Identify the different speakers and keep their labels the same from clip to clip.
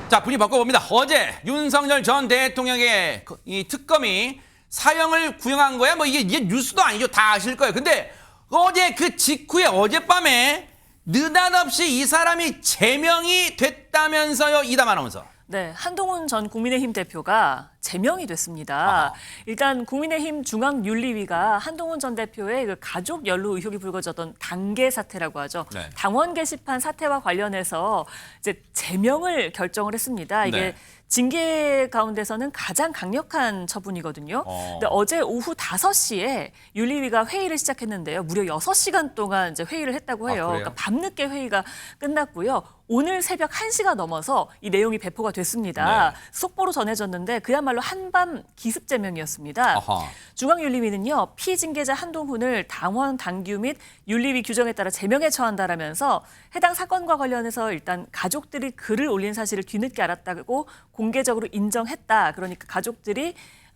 Speaker 1: 자, 분위기 바꿔봅니다. 어제 윤석열 전 대통령의 이 특검이 사형을 구형한 거야. 뭐 이게 뉴스도 아니죠. 다 아실 거예요. 근데 어제 그 직후에 어젯밤에 느닷없이 이 사람이 제명이 됐다면서요, 이담 아나운서.
Speaker 2: 네, 한동훈 전 국민의힘 대표가 제명이 됐습니다.
Speaker 1: 아하.
Speaker 2: 일단 국민의힘 중앙윤리위가 한동훈 전 대표의 그 가족 연루 의혹이 불거졌던 당계 사태라고 하죠.
Speaker 1: 네.
Speaker 2: 당원 게시판 사태와 관련해서 이제 제명을 결정을 했습니다. 이게
Speaker 1: 네.
Speaker 2: 징계 가운데서는 가장 강력한 처분이거든요. 근데 어제 오후 5시에 윤리위가 회의를 시작했는데요. 무려 6시간 동안 이제 회의를 했다고 해요.
Speaker 1: 그래요?
Speaker 2: 그러니까 밤늦게 회의가 끝났고요. 오늘 새벽 1시가 넘어서 이 내용이 배포가 됐습니다.
Speaker 1: 네.
Speaker 2: 속보로 전해졌는데 그야말로 한밤 기습 제명이었습니다.
Speaker 1: 아하.
Speaker 2: 중앙윤리위는요. 피징계자 한동훈을 당원 당규 및 윤리위 규정에 따라 제명에 처한다라면서 해당 사건과 관련해서 일단 가족들이 글을 올린 사실을 뒤늦게 알았다고 공개적으로 인정했다. 그러니까 가족들이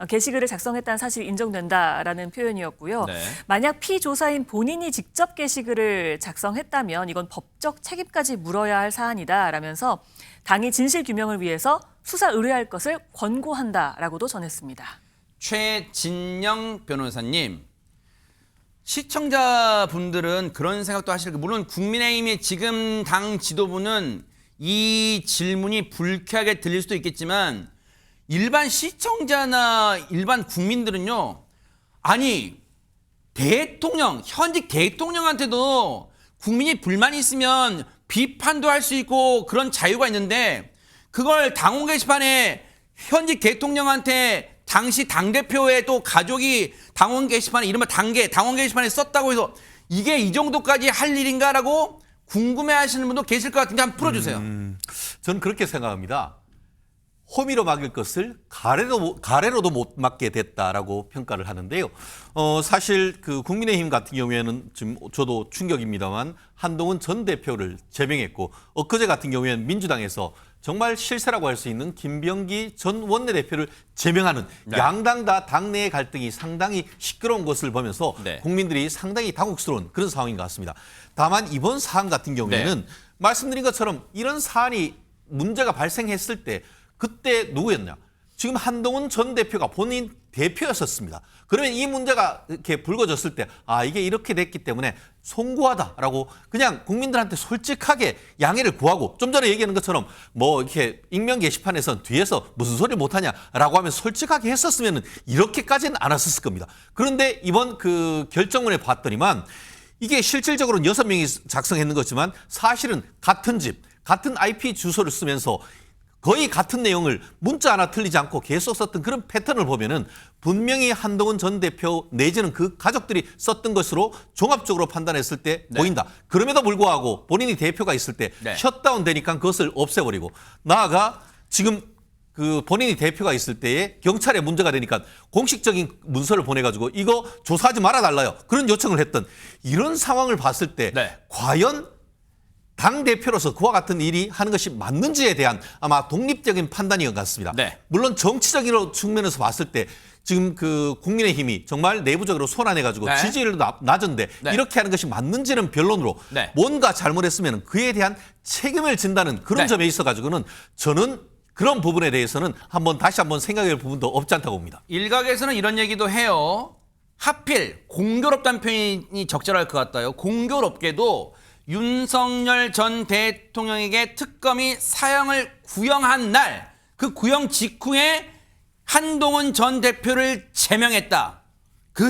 Speaker 2: 게시글을 작성했다는 사실이 인정된다라는 표현이었고요.
Speaker 1: 네.
Speaker 2: 만약 피조사인 본인이 직접 게시글을 작성했다면 이건 법적 책임까지 물어야 할 사안이다라면서 당이 진실 규명을 위해서 수사 의뢰할 것을 권고한다라고도 전했습니다.
Speaker 1: 최진영 변호사님, 시청자분들은 그런 생각도 하실 거예요. 물론 국민의힘의 지금 당 지도부는 이 질문이 불쾌하게 들릴 수도 있겠지만 일반 시청자나 일반 국민들은요, 아니 대통령, 현직 대통령한테도 국민이 불만이 있으면 비판도 할 수 있고 그런 자유가 있는데 그걸 당원 게시판에 현직 대통령한테 당시 당대표의 또 가족이 당원 게시판에 이른바 당원 게시판에 썼다고 해서 이게 이 정도까지 할 일인가라고 궁금해하시는 분도 계실 것 같은데 한번 풀어주세요.
Speaker 3: 저는 그렇게 생각합니다. 호미로 막을 것을 가래로도 못 막게 됐다라고 평가를 하는데요. 사실 그 국민의힘 같은 경우에는 지금 저도 충격입니다만 한동훈 전 대표를 제명했고 엊그제 같은 경우에는 민주당에서 정말 실세라고 할 수 있는 김병기 전 원내대표를 제명하는
Speaker 1: 네.
Speaker 3: 양당 다 당내의 갈등이 상당히 시끄러운 것을 보면서
Speaker 1: 네.
Speaker 3: 국민들이 상당히 당혹스러운 그런 상황인 것 같습니다. 다만 이번 사안 같은 경우에는 말씀드린 것처럼 이런 사안이 문제가 발생했을 때 그때 누구였냐? 지금 한동훈 전 대표가 본인 대표였었습니다. 그러면 이 문제가 이렇게 불거졌을 때 이게 이렇게 됐기 때문에 송구하다라고 그냥 국민들한테 솔직하게 양해를 구하고 좀 전에 얘기하는 것처럼 뭐 이렇게 익명 게시판에서 뒤에서 무슨 소리 못하냐라고 하면 솔직하게 했었으면 이렇게까지는 안 왔었을 겁니다. 그런데 이번 그 결정문에 봤더니만 이게 실질적으로는 6명이 작성했는 거지만 사실은 같은 집, 같은 IP 주소를 쓰면서 거의 같은 내용을 문자 하나 틀리지 않고 계속 썼던 그런 패턴을 보면은 분명히 한동훈 전 대표 내지는 그 가족들이 썼던 것으로 종합적으로 판단했을 때 보인다. 그럼에도 불구하고 본인이 대표가 있을 때 셧다운 되니까 그것을 없애버리고 나아가 지금 그 본인이 대표가 있을 때에 경찰에 문제가 되니까 공식적인 문서를 보내가지고 이거 조사하지 말아달라요. 그런 요청을 했던 이런 상황을 봤을 때 과연 당대표로서 그와 같은 일이 하는 것이 맞는지에 대한 아마 독립적인 판단인 것 같습니다. 물론 정치적인 측면에서 봤을 때 지금 그 국민의힘이 정말 내부적으로 손안해가지고 지지율도 낮은데 이렇게 하는 것이 맞는지는 변론으로 뭔가 잘못했으면 그에 대한 책임을 진다는 그런 점에 있어가지고는 저는 그런 부분에 대해서는 다시 한번 생각해 볼 부분도 없지 않다고 봅니다.
Speaker 1: 일각에서는 이런 얘기도 해요. 하필 공교롭다는 표현이 적절할 것 같아요. 공교롭게도 윤석열 전 대통령에게 특검이 사형을 구형한 날, 그 구형 직후에 한동훈 전 대표를 제명했다.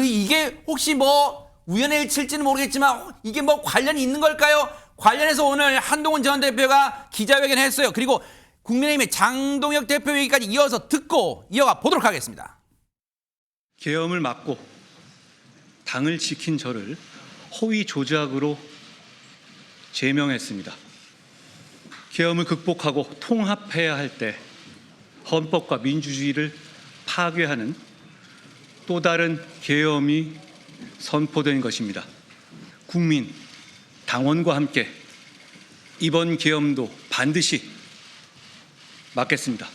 Speaker 1: 이게 혹시 뭐 우연의 일치일지는 모르겠지만 이게 뭐 관련이 있는 걸까요? 관련해서 오늘 한동훈 전 대표가 기자회견을 했어요. 그리고 국민의힘의 장동혁 대표 얘기까지 이어서 듣고 이어가 보도록 하겠습니다.
Speaker 4: 계엄을 막고 당을 지킨 저를 허위 조작으로 제명했습니다. 계엄을 극복하고 통합해야 할 때 헌법과 민주주의를 파괴하는 또 다른 계엄이 선포된 것입니다. 국민, 당원과 함께 이번 계엄도 반드시 막겠습니다.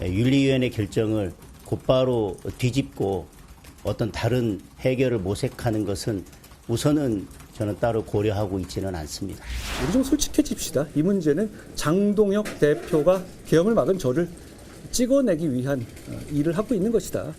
Speaker 5: 윤리위원회 결정을 곧바로 뒤집고 어떤 다른 해결을 모색하는 것은 우선은 저는 따로 고려하고 있지는 않습니다.
Speaker 6: 우리 좀 솔직해집시다. 이 문제는 장동혁 대표가 계엄을 막은 저를 찍어내기 위한 일을 하고 있는 것이다.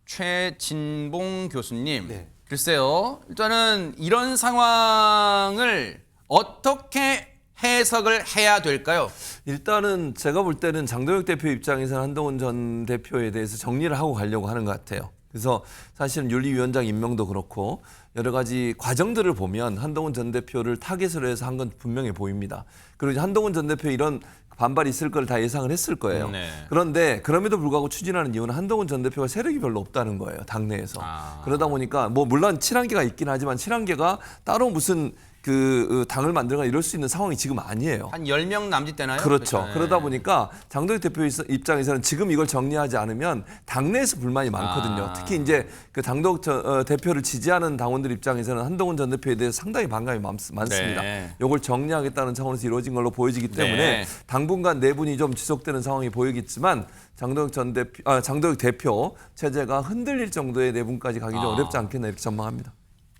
Speaker 1: 최진봉 교수님,
Speaker 3: 네.
Speaker 1: 글쎄요. 일단은 이런 상황을 어떻게 해석을 해야 될까요?
Speaker 7: 일단은 제가 볼 때는 장동혁 대표 입장에서는 한동훈 전 대표에 대해서 정리를 하고 가려고 하는 것 같아요. 그래서 사실은 윤리위원장 임명도 그렇고 여러 가지 과정들을 보면 한동훈 전 대표를 타겟으로 해서 한 건 분명해 보입니다. 그리고 이제 한동훈 전 대표 이런 반발이 있을 걸 다 예상을 했을 거예요.
Speaker 1: 네.
Speaker 7: 그런데 그럼에도 불구하고 추진하는 이유는 한동훈 전 대표가 세력이 별로 없다는 거예요. 당내에서. 그러다 보니까 뭐 물론 친한계가 있긴 하지만 친한계가 따로 무슨 그 당을 만들거나 이럴 수 있는 상황이 지금 아니에요.
Speaker 1: 한 10명 남짓 되나요?
Speaker 7: 그렇죠.
Speaker 1: 네.
Speaker 7: 그러다 보니까 장동혁 대표 입장에서는 지금 이걸 정리하지 않으면 당내에서 불만이 많거든요. 특히 이제 그 장동혁 대표를 지지하는 당원들 입장에서는 한동훈 전 대표에 대해서 상당히 반감이 많습니다.
Speaker 1: 네.
Speaker 7: 이걸 정리하겠다는 차원에서 이루어진 걸로 보여지기 때문에
Speaker 1: 네.
Speaker 7: 당분간 내분이 좀 지속되는 상황이 보이겠지만 장동혁 대표 체제가 흔들릴 정도의 내분까지 가기 좀 어렵지 않겠나 이렇게 전망합니다.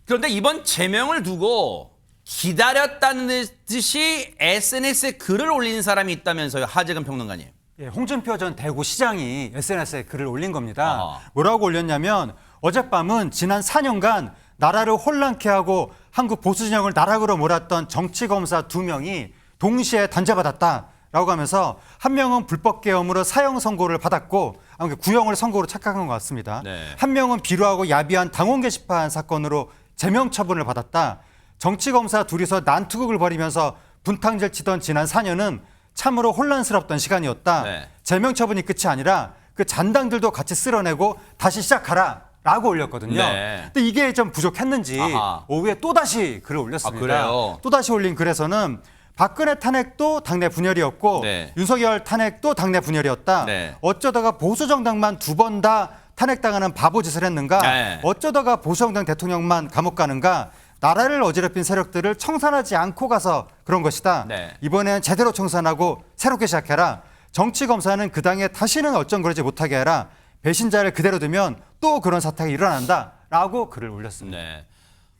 Speaker 1: 그런데 이번 제명을 두고 기다렸다는 듯이 SNS에 글을 올린 사람이 있다면서요, 하재근 평론가님.
Speaker 8: 예, 홍준표 전 대구시장이 SNS에 글을 올린 겁니다.
Speaker 1: 아하.
Speaker 8: 뭐라고 올렸냐면 어젯밤은 지난 4년간 나라를 혼란케 하고 한국 보수 진영을 나락으로 몰았던 정치검사 2명이 동시에 단죄받았다라고 하면서 한 명은 불법 계엄으로 사형 선고를 받았고 구형을 선고로 착각한 것 같습니다.
Speaker 1: 네.
Speaker 8: 한 명은 비루하고 야비한 당원 게시판 사건으로 제명 처분을 받았다. 정치검사 둘이서 난투극을 벌이면서 분탕질 치던 지난 4년은 참으로 혼란스럽던 시간이었다.
Speaker 1: 네.
Speaker 8: 제명 처분이 끝이 아니라 그 잔당들도 같이 쓸어내고 다시 시작하라라고 올렸거든요.
Speaker 1: 네.
Speaker 8: 근데 이게 좀 부족했는지
Speaker 1: 아하.
Speaker 8: 오후에 또다시 글을 올렸습니다.
Speaker 1: 그래요?
Speaker 8: 또다시 올린 글에서는 박근혜 탄핵도 당내 분열이었고
Speaker 1: 네.
Speaker 8: 윤석열 탄핵도 당내 분열이었다.
Speaker 1: 네.
Speaker 8: 어쩌다가 보수정당만 2번 다 탄핵당하는 바보짓을 했는가.
Speaker 1: 네.
Speaker 8: 어쩌다가 보수정당 대통령만 감옥 가는가. 나라를 어지럽힌 세력들을 청산하지 않고 가서 그런 것이다.
Speaker 1: 네.
Speaker 8: 이번에는 제대로 청산하고 새롭게 시작해라. 정치검사는 그 당에 다시는 어쩜 그러지 못하게 해라. 배신자를 그대로 두면 또 그런 사태가 일어난다라고 글을 올렸습니다.
Speaker 1: 네.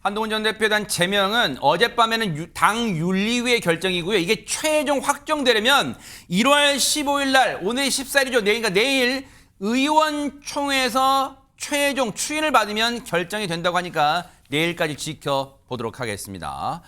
Speaker 1: 한동훈 전 대표에 대한 제명은 어젯밤에는 당 윤리위의 결정이고요. 이게 최종 확정되려면 1월 15일 날, 오늘 14일이죠. 그러니까 내일 의원총회에서 최종 추인을 받으면 결정이 된다고 하니까 내일까지 지켜보도록 하겠습니다.